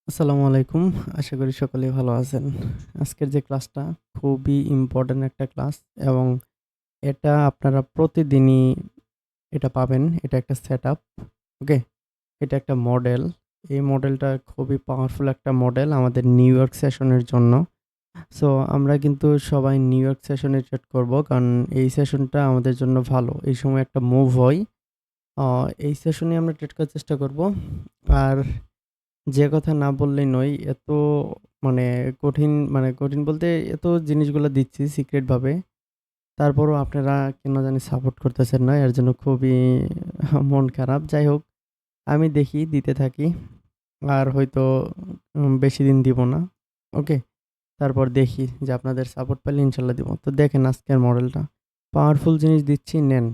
আসসালামু আলাইকুম। আশা করি সকলেই ভালো আছেন। আজকের যে ক্লাসটা খুবই ইম্পোর্টেন্ট একটা ক্লাস এবং এটা আপনারা প্রতিদিনই এটা পাবেন। এটা একটা সেটআপ। ওকে? এটা একটা মডেল। এই মডেলটা খুবই পাওয়ারফুল একটা মডেল আমাদের নিউ ইয়র্ক সেশনের জন্য। সো আমরা কিন্তু সবাই নিউ ইয়র্ক সেশনে ট্রেড করব। কারণ এই সেশনটা আমাদের জন্য ভালো। এই সময় একটা মুভ হয়। আ এই সেশনে আমরা ট্রেড করার চেষ্টা করব। আর যে কথা না বললেই নয়। এত মানে কঠিন বলতে এত জিনিসগুলা দিচ্ছি সিক্রেট ভাবে। তারপরও আপনারা কেন জানি সাপোর্ট করতেছেন না। এর জন্য খুবই মন খারাপ। যাই হোক, আমি দেখি দিতে থাকি। আর হয়তো বেশিদিন দিব না। ওকে? তারপর দেখি যে আপনাদের সাপোর্ট পেলে ইনশাআল্লাহ দিব। তো দেখেন আজকের মডেলটা। পাওয়ারফুল জিনিস দিচ্ছি নেন।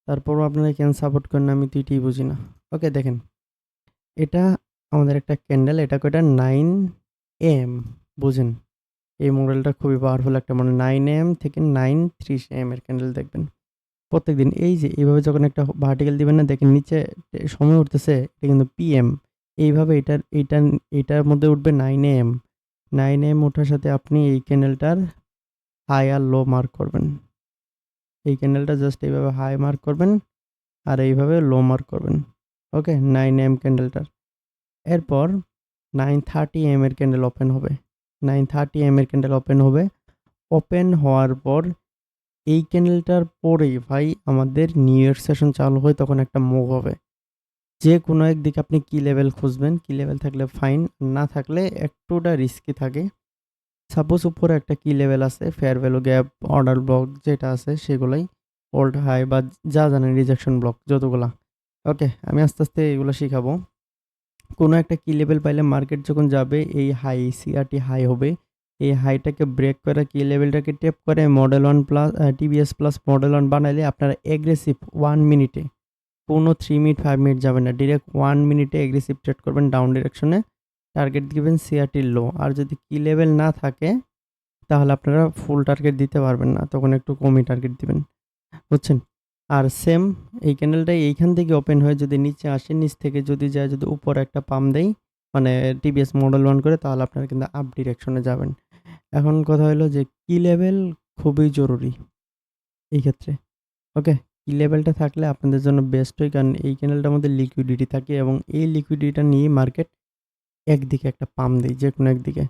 তারপরও আপনারা কেন সাপোর্ট করেন না আমি তো এটাই বুঝি না। ওকে দেখেন। এটা আমাদের একটা ক্যান্ডেল। এটা কয়টা 9 AM বুঝেন? এই মডেলটা খুবই পাওয়ারফুল একটা মানে 9 AM থেকে 9:30 AM এর ক্যান্ডেল দেখবেন। প্রত্যেকদিন এই যে এভাবে যখন একটা ভার্টিক্যাল দিবেন না দেখেন নিচে সময় উঠতেছে এটা কিন্তু PM। এইভাবে এটার মধ্যে উঠবে 9 AM। 9 AM ওঠার সাথে আপনি এই ক্যান্ডেলটার হাই আর লো মার্ক করবেন। এই ক্যান্ডেলটা জাস্ট এইভাবে হাই মার্ক করবেন আর এইভাবে লো মার্ক করবেন। ওকে? 9 AM ক্যান্ডেলটার। এরপর 9:30 AM এর ক্যান্ডেল ওপেন হবে। 9:30 AM এর ক্যান্ডেল ওপেন হবে। ওপেন হওয়ার পর এই ক্যান্ডেলটার পরেই ভাই আমাদের নিউ ইয়ার সেশন চালু হয় তখন একটা মুভ হবে। যেকোনো একদিকে আপনি কি লেভেল খুঁজবেন, কি লেভেল থাকলে ফাইন, না থাকলে একটুটা রিস্কি থাকে। সাপোজ উপরে একটা কি লেভেল আছে, fair value gap, order block যেটা আছে সেগুলাই। অল্ড হাই বা যা জানেন রিজেকশন ব্লক যতগুলা। ওকে, আমি আস্তে, আস্তে এগুলো শিখাবো। কোনো একটা কি লেভেল পাইলে মার্কেট যখন যাবে এই হাই সিআরটি হাই হবে। এই হাইটাকে ব্রেক করে কি লেভেলটাকে টেপ করে model 1 plus TVS plus model 1 বানাইলে আপনারা এগ্রেসিভ 1 মিনিটে কোনো 3 মিনিট 5 মিনিট যাবেন না। ডিরেক্ট 1 মিনিটে এগ্রেসিভ ট্রেড করবেন ডাউন ডিরেকশনে। টার্গেট দিবেন সিআরটি লো। আর যদি কি লেভেল না থাকে তাহলে আপনারা ফুল টার্গেট দিতে পারবেন না। তখন একটু কমই টার্গেট দিবেন। বুঝছেন? আর সেম এই ক্যান্ডেলটাই এইখান থেকে ওপেন হয়ে যদি নিচে আসে, নিচ থেকে যদি যায় যদি উপরে একটা পাম্প দেয়, মানে টিভিএস মডেল 1 করে তাহলে আপনারা কিন্তু আপ ডিরেকশন এ যাবেন। এখন কথা হলো যে কি লেভেল খুবই জরুরি এই ক্ষেত্রে। ওকে? কি লেভেলটা থাকলে আপনাদের জন্য বেস্ট হয় কারণ এই ক্যান্ডেলটার মধ্যে লিকুইডিটি থাকে এবং এই লিকুইডিটিটা নিয়ে মার্কেট একদিকে একটা পাম্প দেয় যেকোনো একদিকে।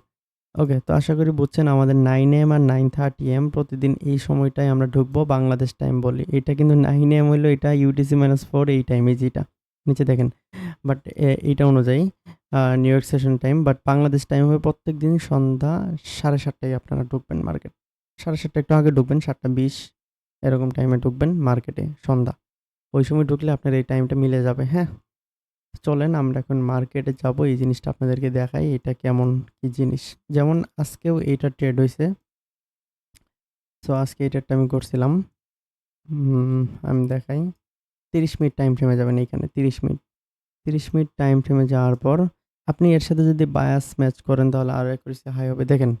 ওকে, তো আশা করি বুঝছেন আমাদের 9 AM আর 9:30 AM প্রতিদিন এই সময়টায় আমরা ঢুকবো বাংলাদেশ টাইম বলি। এটা কিন্তু 9 AM হইলো এটা UTC-4 এই টাইম এই যে এটা। নিচে দেখেন। বাট এইটা অনুযায়ী new York session time but Bangladesh time হবে প্রত্যেকদিন সন্ধ্যা 7:30 টায় আপনারা ঢুকবেন মার্কেট। 7:30 একটু আগে ঢুকবেন 7:20 এরকম টাইমে ঢুকবেন মার্কেটে সন্ধ্যা। ওই সময় ঢুকলে আপনার এই টাইমটা মিলে যাবে, হ্যাঁ? চলেন আমরা এখন মার্কেটে যাবো। এই জিনিসটা আপনাদেরকে দেখাই। এটা কেমন কি জিনিস। যেমন আজকেও এইটা ট্রেড হইছে। সো আজকে এই ট্রেডটা আমি করছিলাম। আমি দেখাই। ৩০ মিনিট টাইম ফ্রেমে যাবেন এইখানে ৩০ মিনিট। ৩০ মিনিট টাইম ফ্রেমে যাওয়ার পর আপনি এর সাথে যদি বায়াস ম্যাচ করেন তাহলে আরো অ্যাকুরেসি হাই হবে। দেখেন।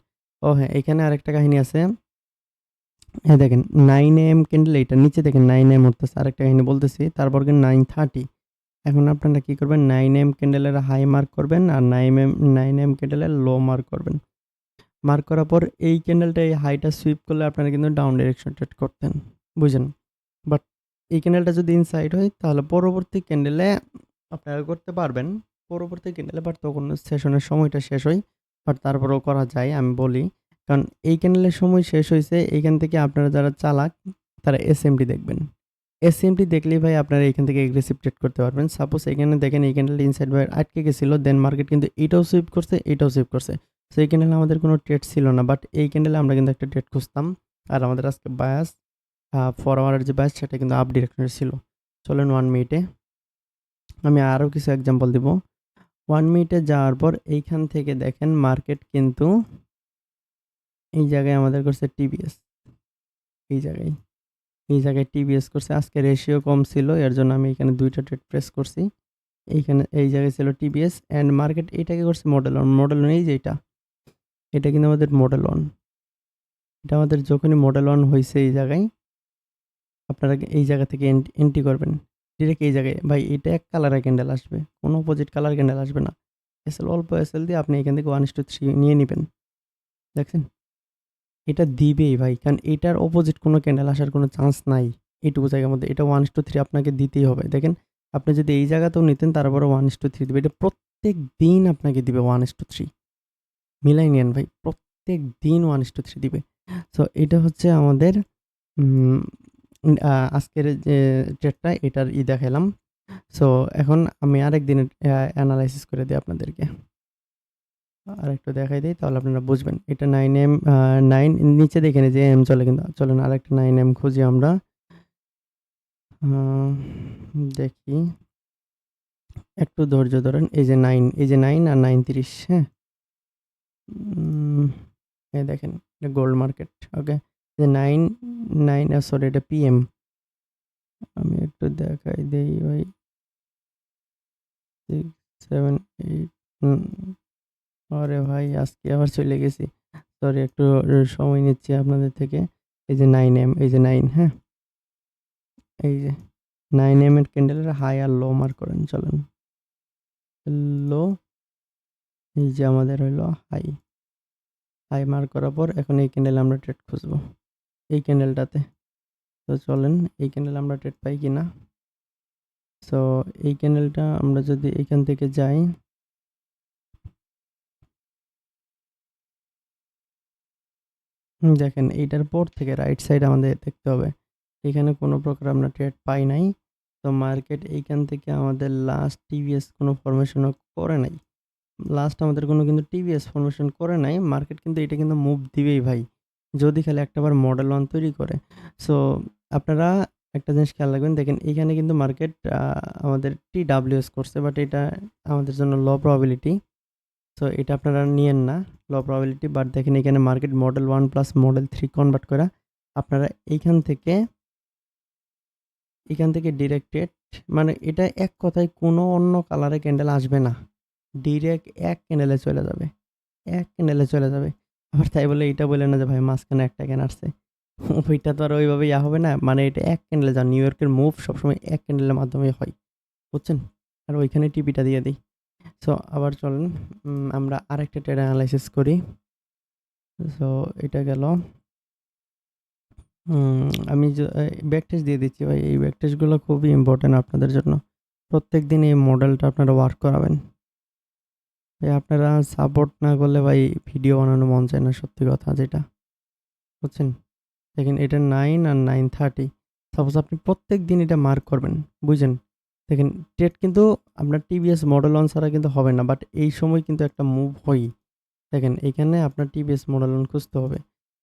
ও হ্যাঁ, এখানে আরেকটা কাহিনী আছে। হ্যাঁ, দেখেন 9 AM ক্যান্ডেল এইটা নিচে দেখেন 9 AM উঠতেছে। আরেকটা কাহিনী বলতেছি। তারপর কিন্তু 9:30 এখন আপনারা কি করবেন 9 AM ক্যান্ডেলের হাই মার্ক করবেন আর 9 AM ক্যান্ডেলের লো মার্ক করবেন। মার্ক করার পর এই ক্যান্ডেলটা এই হাইটা সুইপ করলে আপনারা কিন্তু ডাউন ডিরেকশন ট্রেড করতেন। বুঝেন? বাট এই ক্যান্ডেলটা যদি ইনসাইড হয় তাহলে পরবর্তী ক্যান্ডেলে আপনারা করতে পারবেন। পরবর্তী ক্যান্ডেলে বাট তখন সেশনের সময়টা শেষ হয়। বাট তারপরেও করা যায় আমি বলি। কারণ এই ক্যান্ডেলের সময় শেষ হইছে এইখান থেকে আপনারা যারা চালাক তারা এসএমডি দেখবেন। এসএমডি দেখলেই ভাই আপনারা এখান থেকে এগ্রেসিভ ট্রেড করতে পারবেন। সাপোজ এখানে দেখেন এই ক্যান্ডেলটা ইনসাইড ভাবে আটকে গেছিল। দেন মার্কেট কিন্তু এটাও সুইপ করছে, এটাও সুইপ করছে। সো এই ক্যান্ডেলে আমাদের কোনো ট্রেড ছিল না। বাট এই ক্যান্ডেলে আমরা কিন্তু একটা ট্রেড খুঁজতাম। আর আমাদের আজকে বায়াস ফরওয়ার্ড যে বায়াস সেটা কিন্তু আপ ডিরেকশনে ছিল। চলেন 1 মিনিটে আমি আরো কিছু এক্সাম্পল দিব। 1 মিনিটে যাওয়ার পর এইখান থেকে দেখেন মার্কেট কিন্তু এই জায়গায় আমাদের করছে টিভিএস। এই জায়গায়। এই জায়গায় টিভিএস করছে। আজকে রেশিও কম ছিল। এর জন্য আমি এখানে ২ টা ট্রেড প্রেস করছি। এইখানে এই জায়গায় ছিল টিভিএস অ্যান্ড মার্কেট এটাকে করছে মডেল অন। মডেল অন এই যে এটা। এটা কিন্তু আমাদের মডেল অন। এটা আমাদের যখনই মডেল অন হইছে এই জায়গায়, আপনারা এই জায়গা থেকে এন্ট্রি করবেন। ডিরেক্ট এই জায়গায় ভাই এটা এক কালারের ক্যান্ডেল আসবে। কোনো অপোজিট কালার ক্যান্ডেল আসবে না। এসএল অল্প এসএল দিয়ে আপনি এখান থেকে 1:3 নিয়ে নিবেন। দেখছেন? এটা দিবেই ভাই। কারণ এটার অপোজিট কোনো ক্যান্ডেল আসার কোনো চান্স নাই। এইটুকু জায়গার মধ্যে। এটা 1:3 আপনাকে দিতেই হবে। দেখেন, আপনি যদি এই জায়গাতেও নিতেন তারপরেও 1:3 দিবে। এটা প্রত্যেকদিন আপনাকে দিবে 1:3 মিলাই নিয়েন ভাই। প্রত্যেকদিন 1:3 দিবে। সো এটা হচ্ছে আমাদের উম আজকের যে ট্রেডটা এটার দেখাইলাম। সো এখন আমি আরেকদিনের এনালাইসিস করে দেই আপনাদেরকে। আরেকটু দেখাই দেই তাহলে আপনারা বুঝবেন। এটা 9M 9 নিচে দেখেন এই যে এম চলে কিন্তু। চলেন আরেকটা 9M খুঁজি আমরা। আ দেখি। একটু ধৈর্য ধরেন। এই যে 9 এই যে 9 আর 9:30 হ্যাঁ? উম এই দেখেন এটা গোল্ড মার্কেট। ওকে? যে 9 9 সরি এটা পিএম। আমি একটু দেখাই দেই ভাই। 6 7 8 আরে ভাই আজকে আবার চলে গেছি। সরি একটু সময় নিচ্ছি আপনাদের থেকে। এই যে 9M এই যে 9 হ্যাঁ? এই যে 9M এর ক্যান্ডেলের হাই আর লো মার্ক করেন চলেন। লো এই যে আমাদের হইলো হাই। হাই মার্ক করার পর এখন এই ক্যান্ডেলে আমরা ট্রেড খুঁজবো। এই ক্যান্ডেলটাতে। তো চলেন এই ক্যান্ডেলে আমরা ট্রেড পাই কিনা। সো এই ক্যান্ডেলটা আমরা যদি এখান থেকে যাই দেখেন এইটার পর থেকে রাইট সাইড আমাদের দেখতে হবে। এখানে কোনো প্রকার আমরা ট্রেড পাই নাই। তো মার্কেট এইখান থেকে আমাদের লাস্ট টিভিএস কোনো ফরমেশনও করে নাই। লাস্ট আমাদের কোনো কিন্তু টিভিএস ফরমেশন করে নাই। মার্কেট কিন্তু এটা কিন্তু মুভ দিবেই ভাই। যদি খালি একটাবার মডেল 1 তৈরি করে। সো আপনারা একটা জিনিস খেয়াল রাখবেন। দেখেন এইখানে কিন্তু মার্কেট আমাদের টিডাব্লিউএস করছে বাট এটা আমাদের জন্য লো প্রবাবিলিটি। সো এটা আপনারা নিয়েন না। লো প্রবাবিলিটি বাট দেখেন এখানে market model 1 plus model 3 convert কইরা আপনারা এখান থেকে ডিরেক্টেড মানে এটা এক কথায় কোনো অন্য কালারে ক্যান্ডেল আসবে না। ডিরেক্ট এক ক্যান্ডেলে চলে যাবে। এক ক্যান্ডেলে চলে যাবে। আবার তাই বলে এইটা বইলেন না যে ভাই মাঝখানে একটা কেন আসছে। ওইটা তো আর ওইভাবে হবে না। মানে এটা এক ক্যান্ডেলে যান। নিউ ইয়র্কের মুভ সবসময় এক ক্যান্ডেলের মাধ্যমেই হয়। বুঝছেন? আর ওইখানে টিপিটা দিয়ে দেই। সো আবার চলেন আমরা আরেকটা ট্রেড এনালাইসিস করি। সো এটা গেল। আমি ব্যাকটেস্ট দিয়ে দিচ্ছি ভাই। এই ব্যাকটেস্টগুলো খুবই ইম্পোর্টেন্ট আপনাদের জন্য। প্রত্যেকদিন এই মডেলটা আপনারা ওয়ার্ক করাবেন। ভাই আপনারা সাপোর্ট না করলে ভাই ভিডিও বানানো মন চায় না সত্যি কথা যেটা। বুঝছেন? দেখেন এটা 9 আর 9:30 সাপোজ আপনি প্রত্যেকদিন এটা মার্ক করবেন। বুঝছেন? দেখেন ট্রেড কিন্তু আপনার টিভিএস মডেল 1 ছাড়া কিন্তু হবে না। বাট এই সময় কিন্তু একটা মুভ হয়ই। দেখেন এইখানে আপনার টিভিএস মডেল 1 খুঁজতে হবে।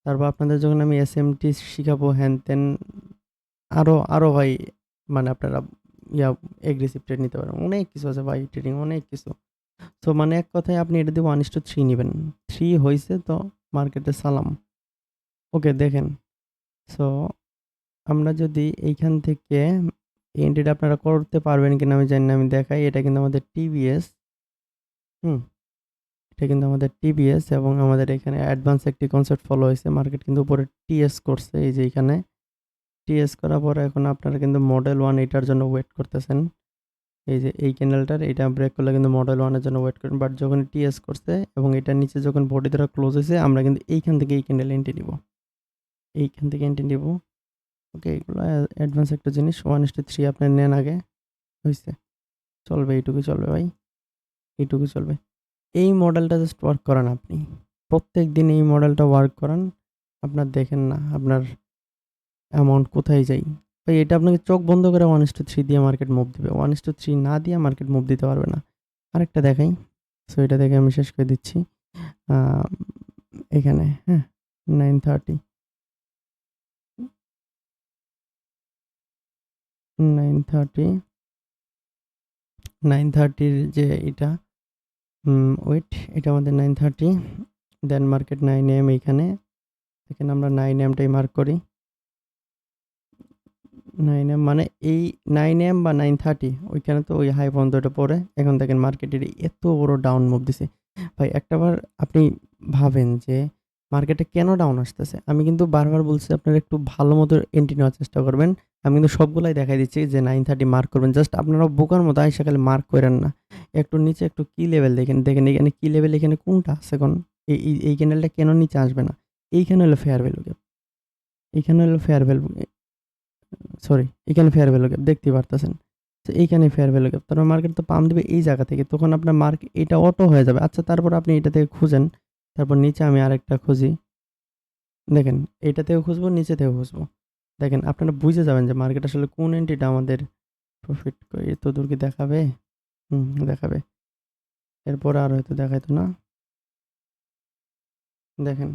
তারপর আপনাদের যখন আমি এসএমটি শিখাবো হ্যান-ত্যান আরো ভাই মানে আপনারা এগ্রেসিভ ট্রেড নিতে পারেন। অনেক কিছু আছে ভাই ট্রেডিং অনেক কিছু। সো মানে এক কথায় আপনি এটা দিয়ে 1:3 নিবেন। 3 হইছে তো মার্কেটে সালাম। ওকে দেখেন। সো আমরা যদি এইখান থেকে এন্ট্রিটা আপনারা করতে পারবেন কিনা আমি জানি না। আমি দেখাই। এটা কিন্তু আমাদের টিভিএস। হুম? এটা কিন্তু আমাদের টিভিএস এবং আমাদের এখানে অ্যাডভান্স একটি কনসেপ্ট ফলো হইছে। মার্কেট কিন্তু উপরে টিএস করছে এই যে এইখানে। টিএস করার পরে এখন আপনারা কিন্তু মডেল 1 এটার জন্য ওয়েট করতেছেন। এই যে এই ক্যান্ডেলটার এটা ব্রেক করলে কিন্তু মডেল 1 এর জন্য ওয়েট করেন। বাট যখন টিএস করছে এবং এটার নিচে যখন বডি দ্বারা ক্লোজ হইছে আমরা কিন্তু এইখান থেকে এই ক্যান্ডেল এন্ট্রি নিব। এইখান থেকে এন্ট্রি নিব। ওকে এগুলো অ্যাডভান্স একটা জিনিস 1:3 আপনি নেন আগে। হইছে? চলবে এইটুকু চলবে ভাই। এইটুকু চলবে। এই মডেলটা জাস্ট ওয়ার্ক করান আপনি। প্রত্যেকদিন এই মডেলটা ওয়ার্ক করান। আপনার দেখেন না আপনার অ্যামাউন্ট কোথায় যায়। ভাই এটা আপনাকে চোখ বন্ধ করে 1:3 দিয়ে মার্কেট মুভ দিবে। 1:3 না দিয়ে মার্কেট মুভ দিতে পারবে না। আরেকটা দেখাই। সো এটা দেখে আমি শেষ করে দিচ্ছি। আ এখানে হ্যাঁ? 9:30 9:30 9:30 র যে এটা ওয়েট এটা আমাদের 9:30 দেন মার্কেট 9 AM এইখানে। এখানে আমরা 9 AM টাই মার্ক করি। 9 AM মানে এই 9 AM বা 9:30 ওইখানে তো ওই হাই পর্যন্ত এটা পড়ে। এখন দেখেন মার্কেটের এত বড় ডাউন মুভ দিছে। ভাই একটাবার আপনি ভাবেন যে মার্কেটে কেন ডাউন আসতেছে? আমি কিন্তু বারবার বলছি আপনারা একটু ভালো মতো এন্ট্রি নেওয়ার চেষ্টা করবেন। আমি কিন্তু সবগুলাই দেখাই দিচ্ছি যে 930 মার্ক করবেন। জাস্ট আপনারা বোকার মতো আইসা খালি মার্ক কইরেন না। একটু নিচে একটু কি লেভেল দেখেন, দেখেন এখানে কি লেভেল এখানে কোনটা আছে কোন? এই ক্যান্ডেলটা কেন নিচে আসবে না? এইখানে হলো ফেয়ার ভ্যালু গ্যাপ। এইখানে হলো ফেয়ার ভ্যালু সরি এখানে ফেয়ার ভ্যালু গ্যাপ দেখতেই পারতেছেন। তো এইখানে ফেয়ার ভ্যালু গ্যাপ। তারপর মার্কেট তো পাম্প দিবে এই জায়গা থেকে। তখন আপনার এটা অটো হয়ে যাবে। আচ্ছা তারপর আপনি এটা থেকে খুঁজেন। তারপর নিচে আমি আরেকটা খুঁজি। দেখেন এইটা থেকেও খুঁজবো, নিচে থেকেও খুঁজবো। দেখেন আপনারা বুঝে যাবেন যে মার্কেট আসলে কোন এন্ট্রিটা আমাদের প্রফিট এত দূর কি দেখাবে? দেখাবে। এরপরে আর হয়তো দেখাইতো না। দেখেন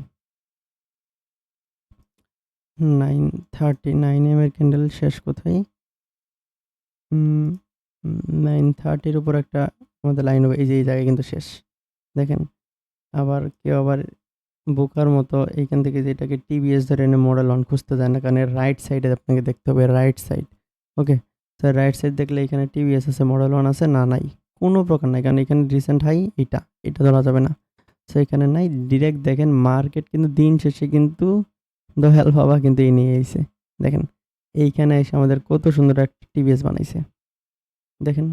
9:39 এর ক্যান্ডেল শেষ কোথায়? উম 9:30 এর উপর একটা আমাদের লাইন হবে। এই যে এই জায়গায় কিন্তু শেষ। দেখেন আবার কেউ আবার বোকার মতো এইখান থেকে যে এটাকে টিভিএস ধরে এনে মডেল অন খুঁজতে যায় না। কারণ এর রাইট সাইডে আপনাকে দেখতে হবে রাইট সাইড। ওকে? তো রাইট সাইড দেখলে এখানে টিভিএস আছে, মডেল অন আছে? না, নাই। কোনো প্রকার নাই। কারণ এখানে রিসেন্ট হাই এটা। এটা ধরা যাবে না। সো এখানে নাই। ডিরেক্ট দেখেন মার্কেট কিন্তু দিন শেষে কিন্তু দয়াল বাবা কিন্তু এই নিয়ে আইছে। দেখেন এইখানে এসে আমাদের কত সুন্দর একটা টিভিএস বানাইছে। দেখেন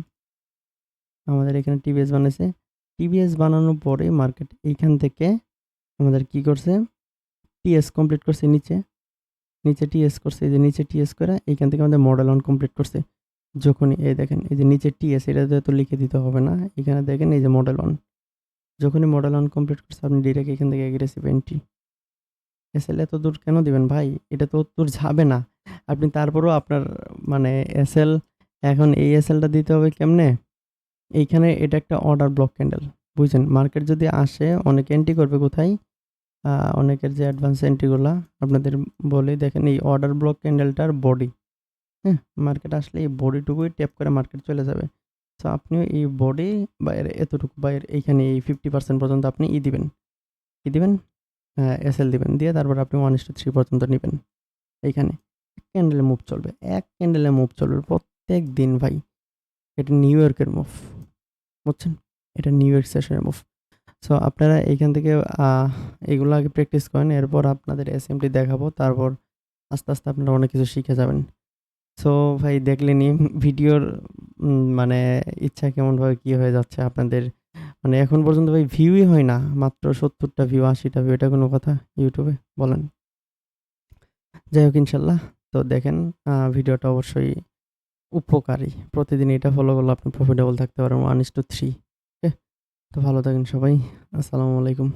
আমাদের এখানে টিভিএস বানাইছে। টিভিএস বানানোর পরে মার্কেট এইখান থেকে আমাদের কি করছে? টিএস কমপ্লিট করছে নিচে। নিচে টিএস করছে। এই যে নিচে টিএস করে এইখান থেকে আমাদের মডেল অন কমপ্লিট করছে। যখনই এই দেখেন এই যে নিচে টিএস এটাতে তো লিখে দিতে হবে না। এখানে দেখেন এই যে মডেল অন। যখনই মডেল অন কমপ্লিট করছে আপনি ডিরেক্ট এখান থেকে এগ্রেসিভ এন্ট্রি। এসএল এত দূর কেন দিবেন ভাই? এটা তো দূর যাবে না। আপনি তারপরেও আপনার মানে এসএল এখন এই এসএলটা দিতে হবে কেমনে? এইখানে এটা একটা অর্ডার ব্লক ক্যান্ডেল। বুঝছেন? মার্কেট যদি আসে অনেকে এন্ট্রি করবে কোথায়? আ অনেকের যে অ্যাডভান্স এন্ট্রি গুলা আপনাদের বলি দেখেন এই অর্ডার ব্লক ক্যান্ডেলটার বডি, হ্যাঁ? মার্কেট আসলে এই বডিটুকুই ট্যাপ করে মার্কেট চলে যাবে। সো আপনিও এই বডি বা এর এতটুকু বা এর এইখানে এই 50% পর্যন্ত আপনি দিবেন। কি দিবেন? এসএল দিবেন। দিয়ে তারপর আপনি 1:3 পর্যন্ত নিবেন। এইখানে। এক ক্যান্ডেলে মুভ চলবে। এক ক্যান্ডেলে মুভ চলবে প্রত্যেকদিন ভাই। এটা নিউ ইয়র্কের মুভ। বুঝছেন? এটা নিউ ইয়র্ক সেশনের মুভ। সো আপনারা এইখান থেকে আ এগুলো আগে প্র্যাকটিস করেন। এরপর আপনাদের এসএমটি দেখাবো। তারপর আস্তে, আস্তে আপনারা অনেক কিছু শিখে যাবেন। সো ভাই দেখলেনই ভিডিওর মানে ইচ্ছা কেমনভাবে কি হয়ে যাচ্ছে আপনাদের। মানে এখন পর্যন্ত ভাই ভিউই হয় না। মাত্র ৭০ টা ভিউ, ৮০ টা ভিউ। এটা কোনো কথা YouTube এ? বলেন। যাই হোক ইনশাআল্লাহ। তো দেখেন ভিডিওটা অবশ্যই উপকারী। প্রতিদিন এটা ফলো করলে আপনি প্রফিটেবল থাকতে পারেন 1:3 ওকে? তো ভালো থাকেন সবাই। আসসালামু আলাইকুম।